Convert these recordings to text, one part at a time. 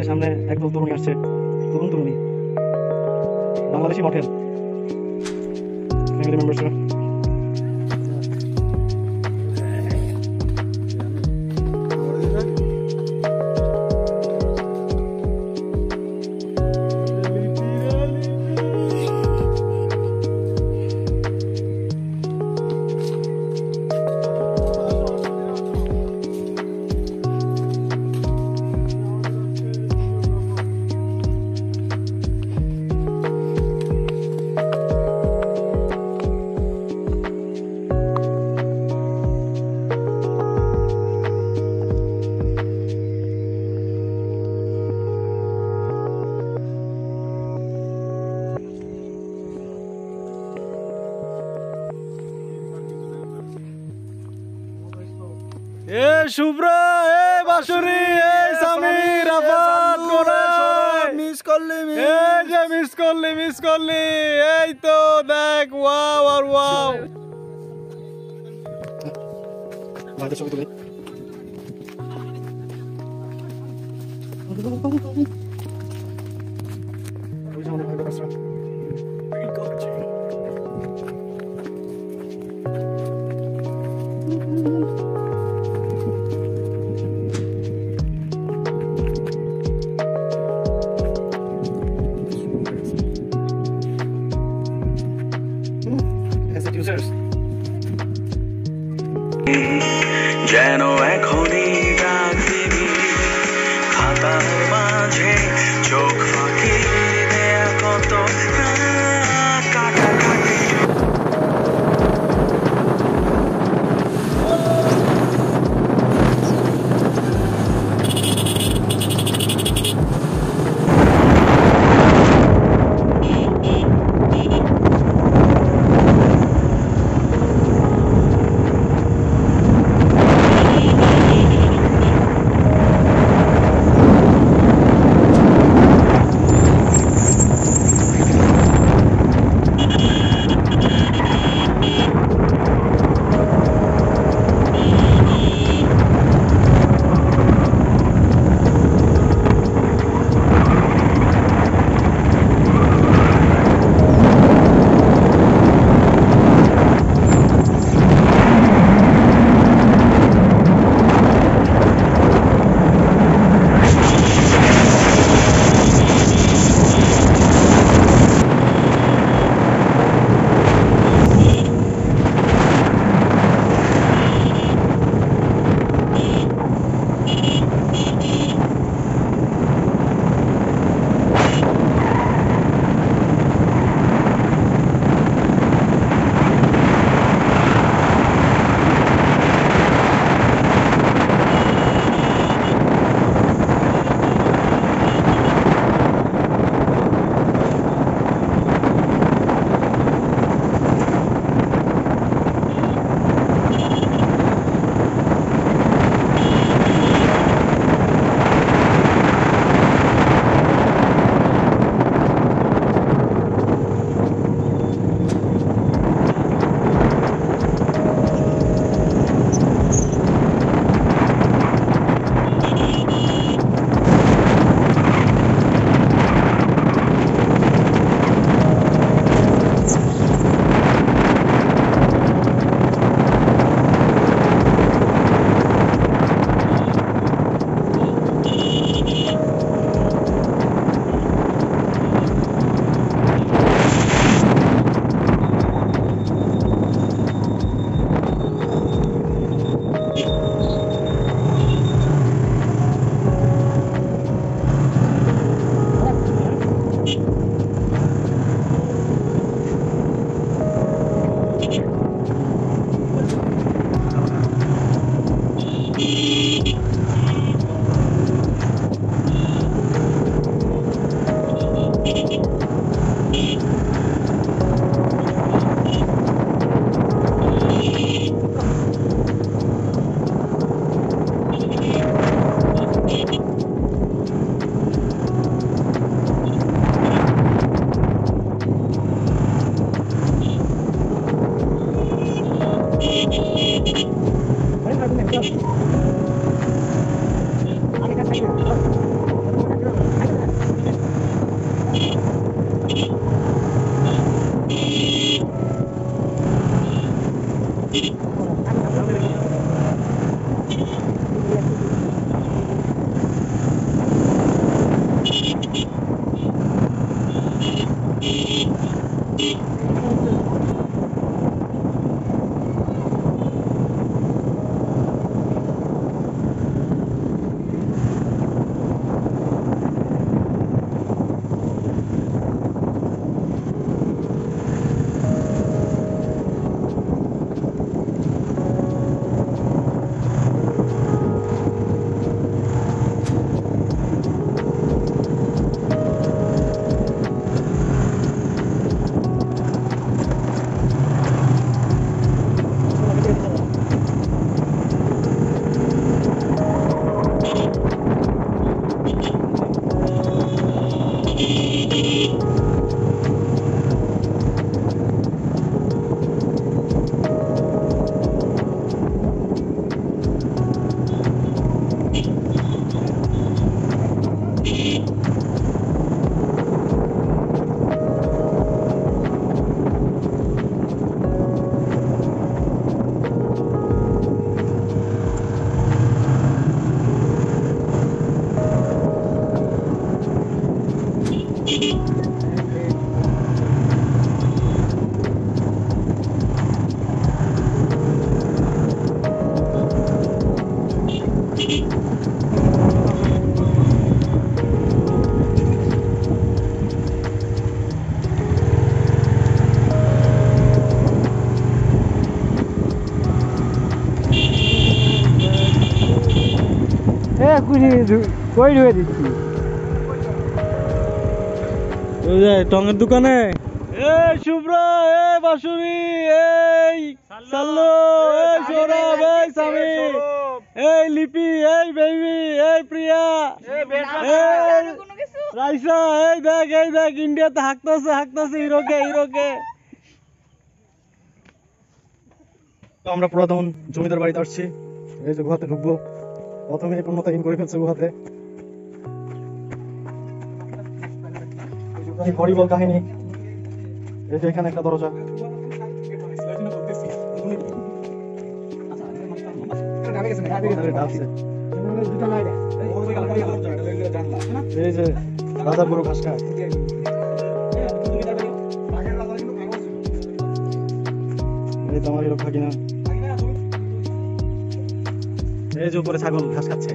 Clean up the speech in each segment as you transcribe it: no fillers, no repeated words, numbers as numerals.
সামনে একদল তরুণী আসছে, তরুণ তরুণী, বাংলাদেশি মডেল, ফ্যামিলি মেম্বার্সরা। এ শুভ্র, এ বাসুরি, এ সামির, আফাত করে মিস করলি, এই যে মিস করলি, এই তো দেখ, ওয়াও আর ওয়াও। ভাইদের ছবি তুলি। ওই যে আমাদের ভাই বাসরা। যেন এখনই ডাক দিবি, খাতার মাঝে চোখ ফাঁকি দেয়া কত কাটাকাটি। কই ঢুকে দিচ্ছি টঙের দোকানে। এই শুভ্র, এই বাসুরি, এই সাল্লু, এই সৌরভ, এই সামির, এই লিপি, এই বেবি, এই প্রিয়া, এই রাইসা, এই দেখ ইন্ডিয়াতে হাঁকতেছে হিরোকে। আমরা পুরাতন জমিদার বাড়িতে আসছি। এই যে গুহাতে ঢুকবো, প্রথমে পূর্ণতাহীন করে ফেলছে গুহাতে। হরিবল কাহিনী। এই যে এখানে একটা দরজা, এই যে রাজার গরু ঘাস খায়। এই তো আমার লোক থাকি না। এই যে উপরে ছাগল ঘাস খাচ্ছে।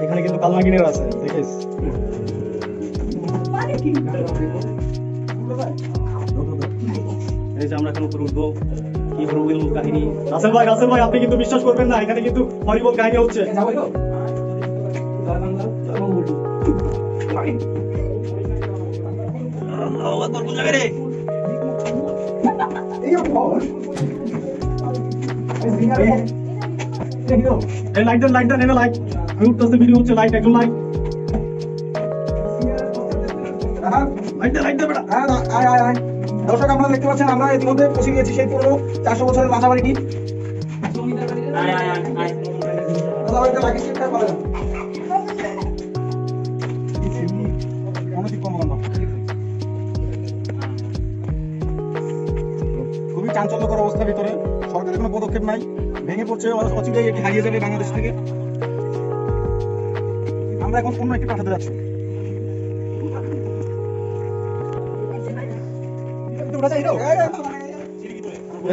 এখানে কিন্তু কালমাগিনের আছে, দেখিস। এই যে আমরা এখন উপরে উঠবো। কি হরিবল কাহিনী। রাসেল ভাই আপনি কিন্তু বিশ্বাস করবেন না, এখানে কিন্তু হরিবল কাহিনী হচ্ছে। লাইট দেন, লাইট আমি উঠতেছে, ভিডিও হচ্ছে, লাইট একদম লাইট বেটা। দর্শক আপনারা দেখতে পাচ্ছেন, আমরা ইতিমধ্যে পৌঁছে গিয়েছি সেই পুরো 400 বছরের রাজা বাড়িটি। খুবই চাঞ্চল্যকর অবস্থার ভিতরে, সরকারের কোনো পদক্ষেপ নাই, ভেঙে পড়ছে, অচিরেই এটি হারিয়ে যাবে বাংলাদেশ থেকে। আমরা এখন অন্য একটি পাঠাতে যাচ্ছি।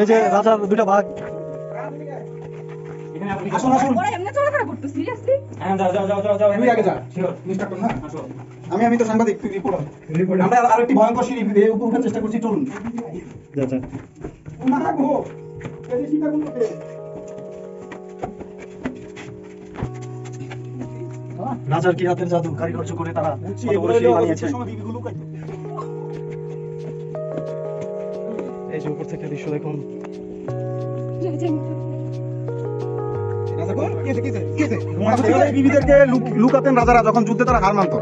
এই যে রাজার দুইটা ভাগ। আসুন আমি তো সাংবাদিক, আমরা আরেকটি ভয়ঙ্কর সিঁড়ি দিয়ে উপরে ওঠার চেষ্টা করছি, চলুন। রাজার কি হাতের জাদু, কারিগর্য করে তারা এই যে উপর থেকে দৃশ্য দেখুন। বিবিদেরকে লুকাতেন রাজারা যখন যুদ্ধে তারা হার মানত।